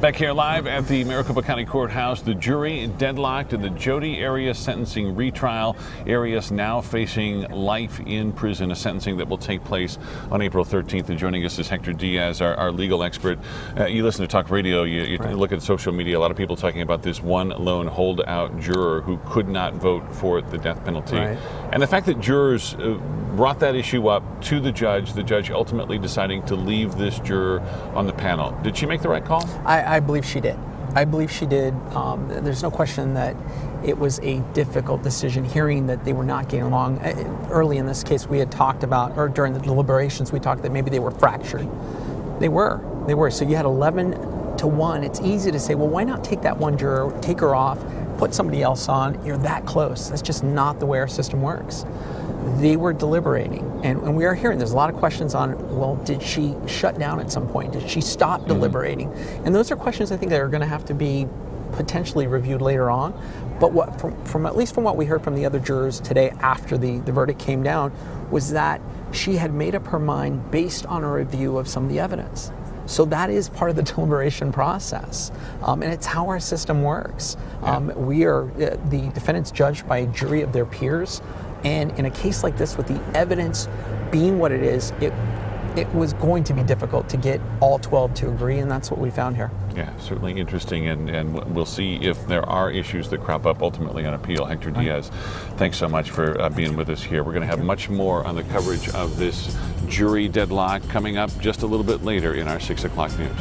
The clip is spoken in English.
Back here live at the Maricopa County Courthouse, the jury deadlocked in the Jody Arias sentencing retrial. Arias now facing life in prison, a sentencing that will take place on April 13th. And joining us is Hector Diaz, our legal expert. You listen to talk radio, you Right. Look at social media, a lot of people talking about this one lone holdout juror who could not vote for the death penalty. Right. And the fact that jurors brought that issue up to the judge ultimately deciding to leave this juror on the panel. Did she make the right call? I believe she did. I believe she did. There's no question that it was a difficult decision, hearing that they were not getting along. Early in this case, we had talked about, or during the deliberations, we talked that maybe they were fractured. They were. So you had 11-1. It's easy to say, well, why not take that one juror, take her off, put somebody else on? You're that close. That's just not the way our system works. They were deliberating, and we are hearing there's a lot of questions on, well, did she shut down at some point? Did she stop deliberating? And those are questions I think that are going to have to be potentially reviewed later on. But what, from at least from what we heard from the other jurors today after the verdict came down, was that she had made up her mind based on a review of some of the evidence. So that is part of the deliberation process, and it's how our system works. We are the defendants judged by a jury of their peers, and in a case like this, with the evidence being what it is, it was going to be difficult to get all 12 to agree, and that's what we found here. Yeah, certainly interesting, and we'll see if there are issues that crop up ultimately on appeal. Hector Diaz, thanks so much for being with us here. We're going to have much more on the coverage of this jury deadlock coming up just a little bit later in our 6 o'clock news.